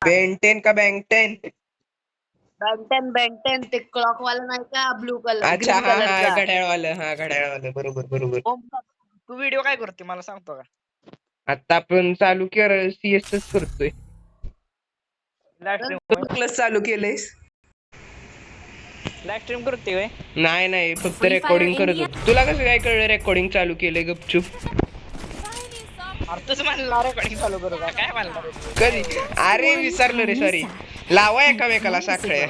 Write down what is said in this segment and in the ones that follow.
Ben Ten का बँकटेन? बँकटेन ते clock वाला नाही का ब्लू कलर अच्छा, ग्रीन हा हा कलरचा. घड्याळवालं बरोबर बरोबर. तू व्हिडिओ काय करते मला सांगतो का? आता आपण चालू केलं CS करतोय. लाईव्ह स्ट्रीम प्लस चालू केलंयस? लाईव्ह स्ट्रीम करते होय? नाही फक्त Free Fire रेकॉर्डिंग करत India? होतो. तुला कसं काय कळलं रेकॉर्डिंग चालू केलंय गपचूप? अरे तुझं म्हणलं रेकॉर्डिंग चालू करू का? काय म्हणलं रे तू? कधी? अरे विसरलो रे सॉरी. लावा एकामेकाला साखळ्या.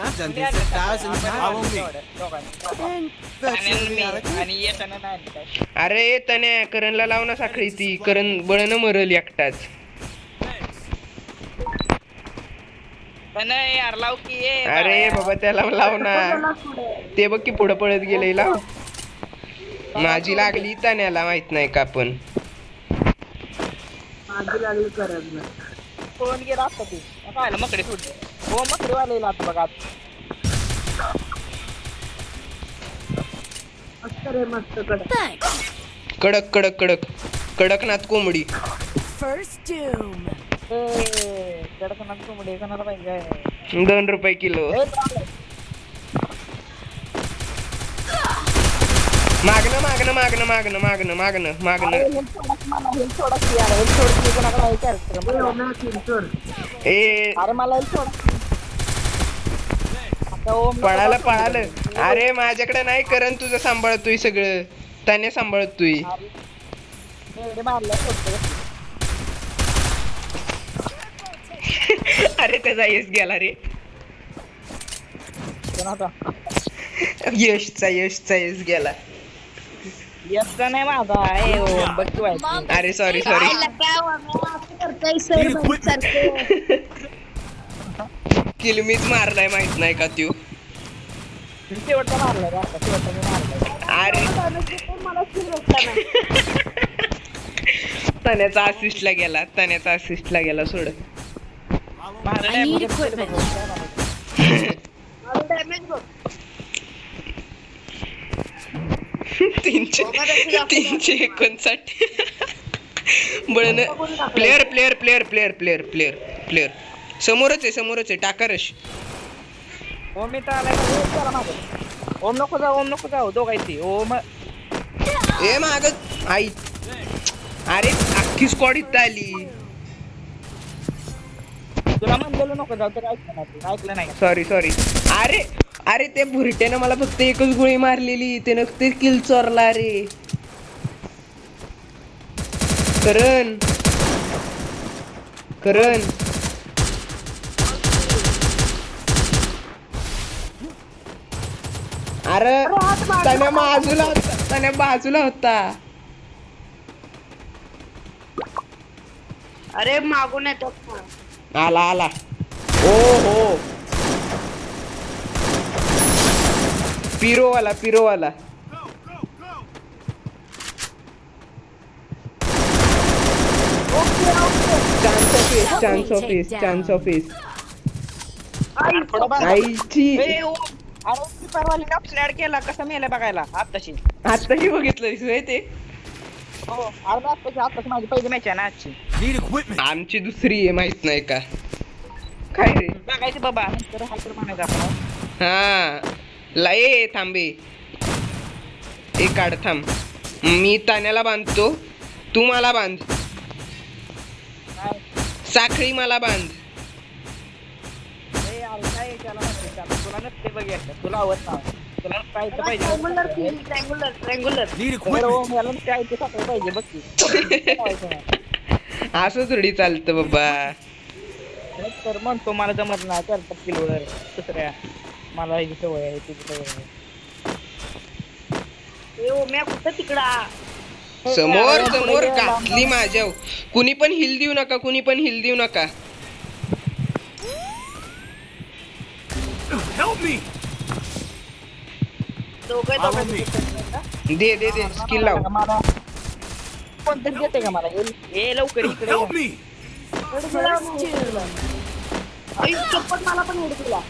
I've done this 1,000 times. Follow me. आणि आणि येताना नाही काय. अरे तने करणला लाव ना साखळी ती करण बळन मरल एकटाच. पण यार लाव की ये. अरे बाबा त्याला लाव ना. ते बघ की पुढे पळत गेले लाव. माझी लागली तण्याला माहित नाही का पण. माझी लागली करत नाही. कोण गेला असता ती काय मकडे सोडली. हो मकडे वाले लात बघा. मस्त रे मस्त कडक. Thanks. कडकनाथ कोंबडी. First Doom. कडकनाथ कोंबडी कोणाला पाहिजे? 2 रुपये किलो. मागणं. ए अरे मला पळालं. अरे माझ्याकडे नाही करण तुझं सांभाळतोय सगळं. त्याने सांभाळतोय. अरे त्याचा यश गेला रे. यशचा यश गेला. येत नाही माझा अरे सॉरी किलमीच मारलाय माहित नाही का तू? शेवटचा मारलाय आता शेवटचा मी मारलाय. अरे तण्याचा असिस्टला गेला सोड. I need equipment. तीनशे 59 बळन प्लेअर समोरच आहे टाकारश. ओम मी तर आलाय. ओम नको जाऊ दोघायची ओम. ए माग आई. अरे अख्खी स्क्वॉड इथं आली. तुला म्हणलेलं नको जाऊ तर ऐकलं नाही. सॉरी अरे ते भुरट्यानं मला फक्त एकच गोळी मारलेली. त्यानं ते किल चोरला रे. करण अरे त्याने बाजूला होता. अरे मागून येतो. आला हो पिरोवाला चान्स ऑफ फेस आईची. अरे परवाली ऑप्शन ऍड केला कसं मेलं बघायला आताशी बघितलं ते. हो आताशी माझी पहिली मॅच आहे ना आजची. Need equipment. आमची दुसरी आहे माहित नाही का काय रे? बघायची बाबा नंतर हायपर म्हणायचं आपण. हा लाये थांबे एक काढ थांब. मी ताण्याला बांधतो तू मला बांध. साखळी मला बांध. तुला नसते बघायचं तुला आवडत नाही. तुला काय पाहिजे ट्रँग्युलर Need equipment. पाहिजे बघ की. असं थोडी चालतं बाबा. तर म्हणतो मला जमत नाही तर किलोवर दुसऱ्या मला ही सवय आहे तुझी सवय आहे. कुठं तिकडा समोर घातली माझ्या. कुणी पण हिल देऊ नका. Help me. Follow me. दे स्किल लाव. कोणतरी देते का मला हे लवकर इकडे Help me. मला पण उडत दिला.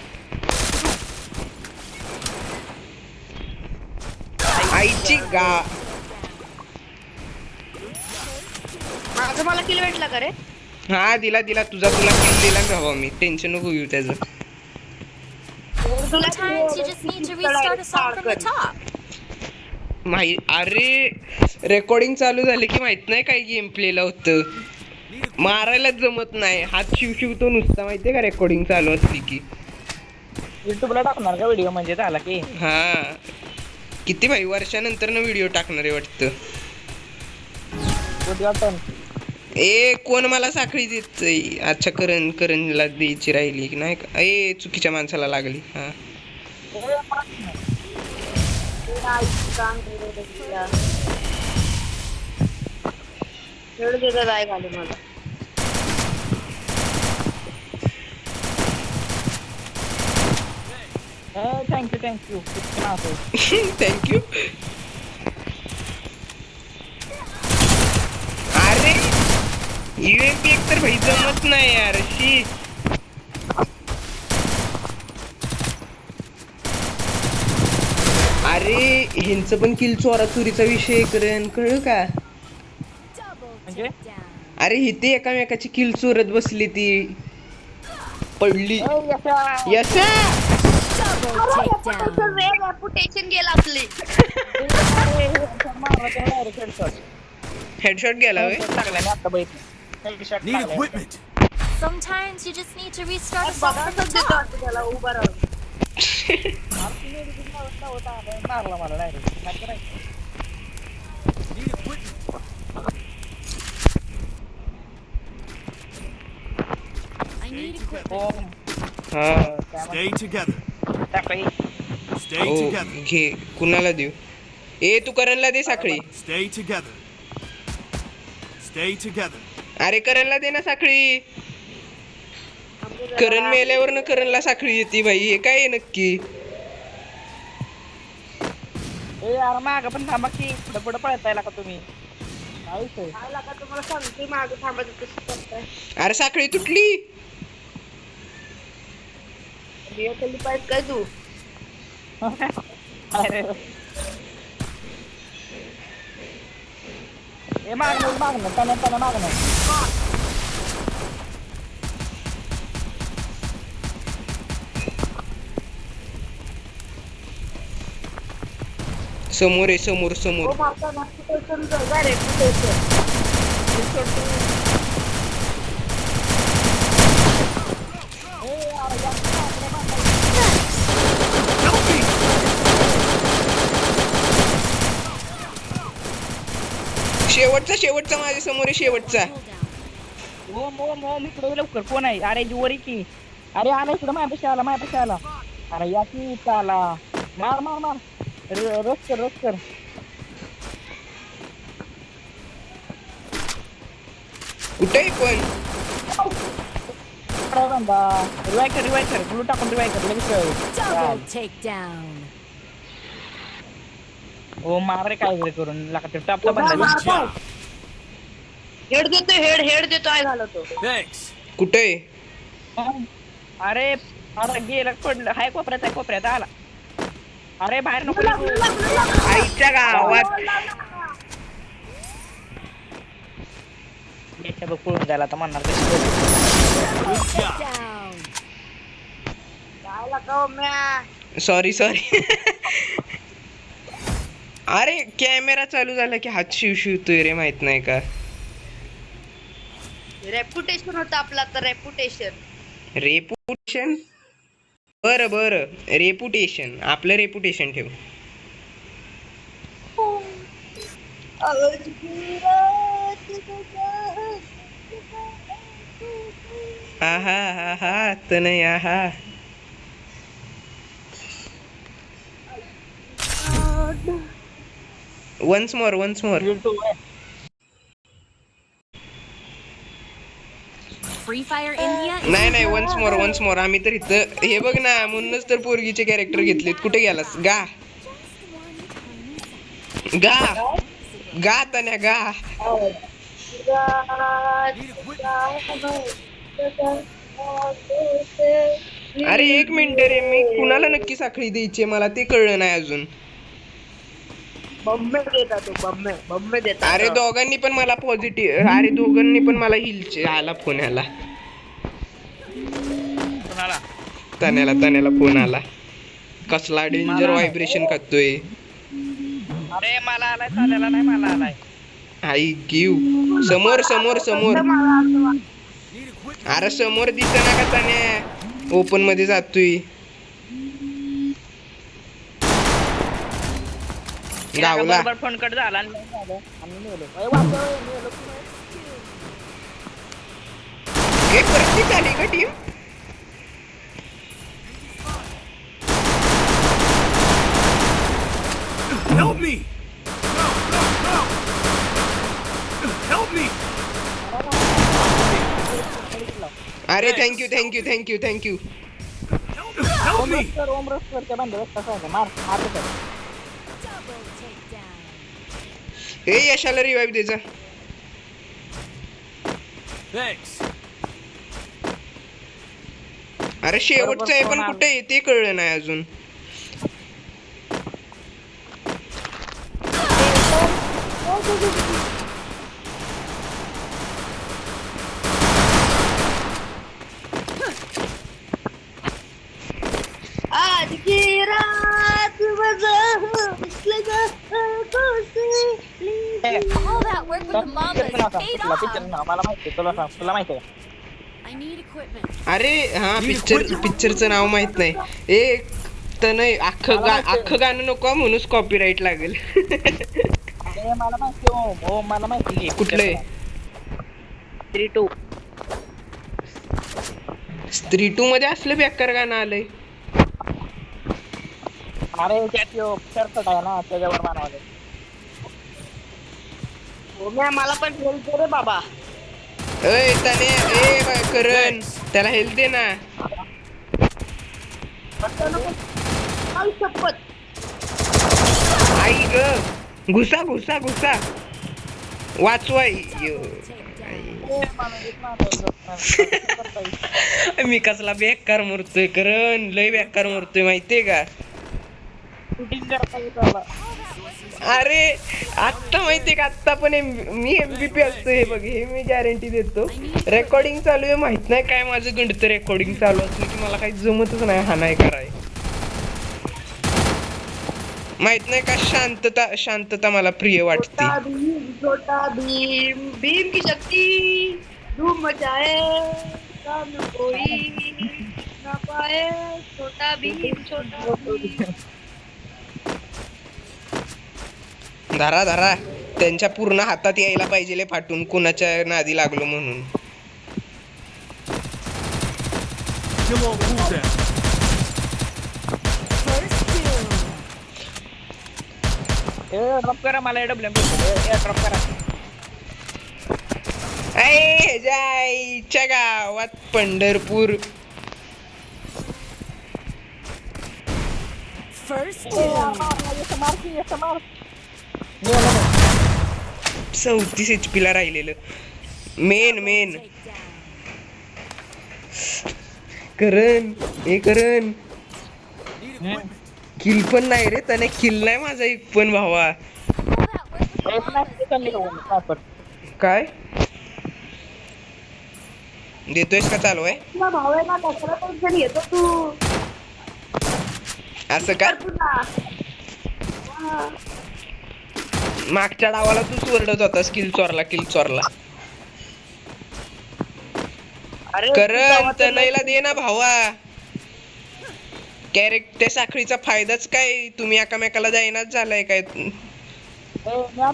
आईची गा. माझं मला किल भेटला का रे? हा दिला तुला किल दिला भावा मी, टेन्शन नको घेऊ त्याचं. Sometimes you just need to restart a song from the top. अरे रेकॉर्डिंग चालू झाले की माहित नाही काय गेम प्लेला होतं, मारायलाच जमत नाही, हात शिवतो नुसता माहितीये का रेकॉर्डिंग चालू असली की. युट्यूबला टाकणार का व्हिडिओ म्हणजे झाला की? हा किती भाई वर्षानंतर ना व्हिडिओ टाकणार आहे वाटतं. उद्घाटन. ए कोण मला साखळी देत? अच्छा करणला द्यायची राहिली की नाही का? ए चुकीच्या माणसाला लागली. हा राय घाले मला. Thank you thank you. अरे UMP एक तर भाई जमत नाही यार. शी अरे ह्यांचं पण किल चोरीचा विषय कळलं का? Double takedown. अरे इथे एकामेकाची किल चोरत बसली ती पडली. यशा Double takedown. रेपुटेशन गेलं आपली. हेडशॉट गेला होय. Need equipment. Sometimes you just need to restart a song from the top. बघा त्याला उभा राहून. मारला मला direct. Need equipment. I need equipment. हा Stay together. Stay हो together. घे. कुणाला देऊ? ए तू करणला दे साखळी. Stay together. Stay together. अरे करणला दे ना साखळी. करण मेल्यावर न करणला साखळी येते भाई, हे काय आहे नक्की? ए यार माग पण थांबा की, पुढे पळताय का तुम्ही? काय लागा तुम्हाला सांगते मागे थांबा कसं करताय. अरे साखळी तुटली. रिअल पाहिजे काय तू? अरे ए मागणं त्याला मागणं. समोर आहे समोर. हो मारता रेपुटेशन जगा रेपुटेशन. शेवटचा माझ्या समोर आहे शेवटचा. ओम इकडे लवकर कोण आहे? अरे जुवरी की. अरे आला इकडं माझ्यापाशी आला. अरे या की आला. मार. रस कर. कुठे आहे पण? रिवाय कर ब्लू टाकून रिवाय कर लगेच. Double takedown. ओ मार रे काय करून लागत टापला बंद. Good job. हेड देतो आहे झालं तो. Thanks. कुठे आहे? अरे गेलं पडलं. हाय कोपऱ्यात आला. अरे बाहेर नको आईच्या गावात. पळून जायला तर म्हणणार. Down. काय लागा म्या. सॉरी अरे कॅमेरा चालू झाला की हात शिवतोय रे, माहित नाही का? रेपुटेशन होतं आपला तर रेपुटेशन. रेपुटेशन. बरं रेपुटेशन, आपलं रेपुटेशन ठेव. आहा तनय आहा. Once more. Free Fire India. नाही वन्स मोर. आम्ही तर इथं हे बघ ना, म्हणूनच तर पोरगीचे कॅरेक्टर घेतलेत. कुठे गेलास? गा तन्या गा. अरे एक मिनिट रे, मी कुणाला नक्की साखळी द्यायची मला ते कळलं नाही अजून. बम्मे देता तो बम्मे देता अरे तो. दोघांनी पण मला पॉझिटिव्ह, अरे दोघांनी पण मला हिलचे आला फोन आला. कोणाला तण्याला फोन आला. कसला डेंजर मला- व्हायब्रेशन करतोय. अरे मला आलाय चालेला नाही मला आलाय आई गिव समोर मला असं वाटतं. अरे समोर दिसना का तण्या ओपन मध्ये जातोय. गावला बरोबर फोन कट झाला आणि झालं आणि मेलो. अरे वाचव, मेलो की नाही? एक परत आली का team. Help me! Help me! अरे थँक्यू. Help me! ओम रस्त्यावरच्या बांधव कसं आहे मार मार कसं Double takedown. ए यशाला रिवाइव द्यायचा. Thanks. अरे शेवटचं आहे पण कुठे आहे ते कळलं नाही अजून. आज की रात All that work with the mamas paid off. मला माहिती तुला सांग तुला माहिती आहे I need equipment. अरे हा पिक्चरचं नाव माहित नाही. ए तनय अख्खं गाणं नको म्हणूनच कॉपीराईट लागेल. अरे मला माहिती ओम मला माहिती आहे. कुठलंय 3-2 स्त्री 2 मध्ये असलं बेकार गाणं आलंय. अरे त्यात यो शर्ट आहे ना त्याच्यावर बनवले मला पण हेल्प रे बाबा. ए तने ए करण त्याला हेल्थ दे ना. आई शपथ. आई ग घुसा वाचवाय मी कसला बेकार मरतोय करण लय बेकार मरतोय माहितीये का. अरे आत्ता माहितीये का आत्ता पण मी MVP असतो हे बघ हे मी गॅरंटी देतो. रेकॉर्डिंग चालू आहे माहित नाही काय माझं गणित रेकॉर्डिंग चालू असलं की मला काही जमतच नाही हा नाही कराय माहित नाही का. शांतता मला प्रिय वाटते. छोटा भीम भीम की शक्ति धूम मचाए काम कोई ना पाए. छोटा भीम धरा त्यांच्या पूर्ण हातात यायला पाहिजे फाटून कुणाच्या नादी लागलो म्हणून. Kill all cooldown. ड्रॉप करा मला डब्ल्यू ड्रॉप करा जायच्या गावात पंढरपूर. First मार 34 HP ला राहिलेलं. मेन करण किल पण नाही रे त्याने किल नाही माझा एक पण भावा. काय देतोयस का चालू आहे तुला भाव आहे ना त्याला टेन्शन येतो तू. असं का. मागच्या डावाला तूच ओरडत होता किल चोरला. करण तनयला दे ना भावा. त्या साखळीचा फायदाच काय तुम्ही एकामेकाला जाईनाच झालाय काय. मी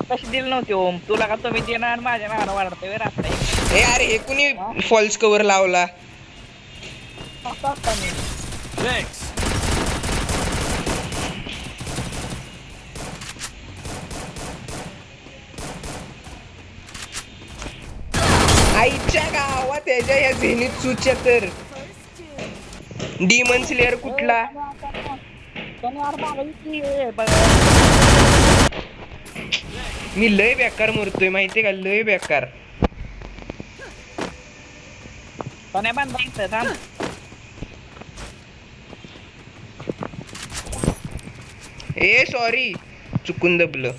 कशी दिली नव्हती ओम तुला का तुम्ही देणार माझ्या नावानं वाढतोय राहता ए अरे हे कुणी फॉल्स कव्हर लावला. Thanks. आईच्या गावात त्याच्या या झेनित सूच्या तर डिमन स्लेअर कुठला. मी लय बेकार मरतोय माहितीये का लय बेकार. थांब ए सॉरी चुकून दबलं.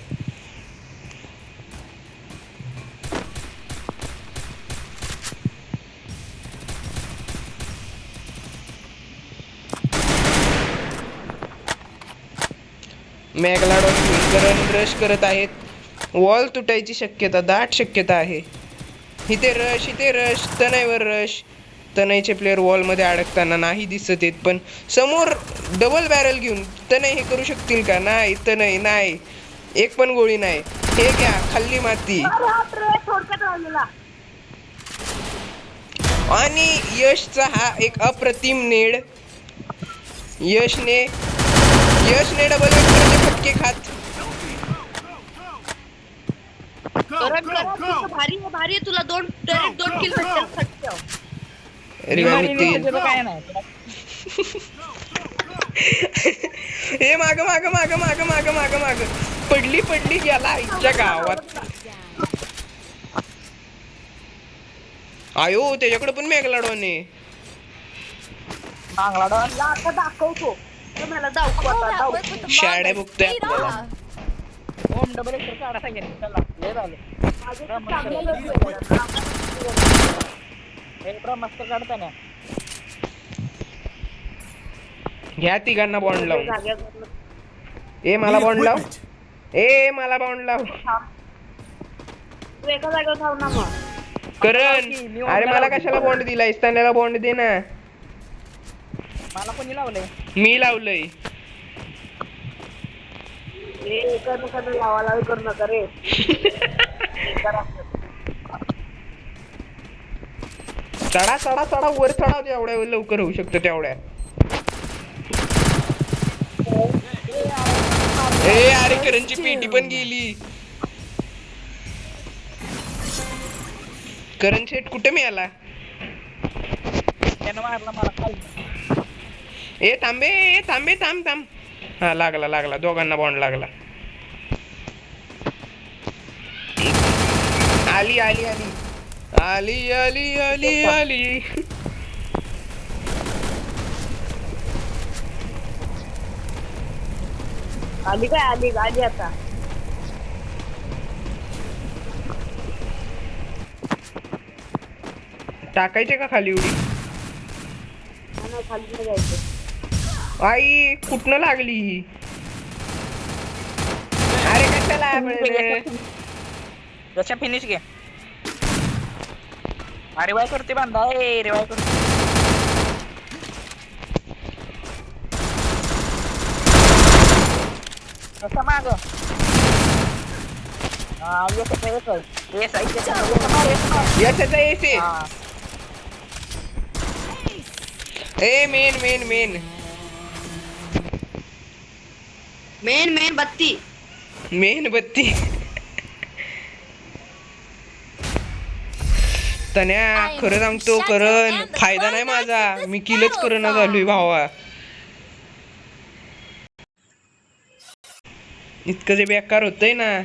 मॅगलाडॉन करण रश करत आहेत. वॉल तुटायची शक्यता, दाट शक्यता आहे. इथे रश तनयवर रश. तनयचे प्लेअर वॉलमध्ये अडकताना नाही दिसत आहेत, पण समोर डबल बॅरल घेऊन तनय हे करू शकतील का? नाही, तनय नाही, एक पण गोळी नाही. हे घ्या, खाल्ली माती. थोडक्यात राहिलेला. आणि यशचा हा एक अप्रतिम नेड. यशने डबल वेक्टरचे फटके खात. भारी आहे तुला डायरेक्ट 2 किल भेटतात. रिवाइव होतील. त्याचं काय नाही. हे माग पडली गेला आईच्या गावात. आयो त्याच्याकडे पण मेघलाडवाने. मागला आता दाखवतो. मला दाखव All आता that दाखव. work with the शाड्या Mongols बघतोय paid आपल्याला. off. होम डबल एक काढा सांगेल. चला लय झालं. हे मस्त काढता ना. घ्या तिघांना बॉन्ड लावून. मला बॉन्ड लाव. मला बॉन्ड लाव. तू एका जागेवर थांब ना मग. करण, अरे मला कशाला बॉन्ड दिलायस? त्याला बॉन्ड दे ना. मला कोणी लावलंय? मी लावलंय. एकामेकांना लावालावी करू नका रे. चढा वर चढा, जेवढ्या लवकर होऊ शकतं तेवढ्या. अरे करणची पेटी पण गेली. करण शेट कुठे मिळाला? त्यानं मारला मला खाली. थांब. हा लागला, दोघांना बॉन्ड लागला. आली. आली आता. टाकायचे का खाली उडी? खाली नाही जायचं. आई कुठनं लागली ही? अरे कशाला पडलं? जशा फिनिश घे. रिवाय करते बांधा. रिवाय करते. कसा माग याच्याचा एसे. मेन बत्ती. तन्या खरं सांगतो, करण फायदा नाही माझा. मी किलच करणं झालोय भावा. इतकं जे बेकार होतंय ना.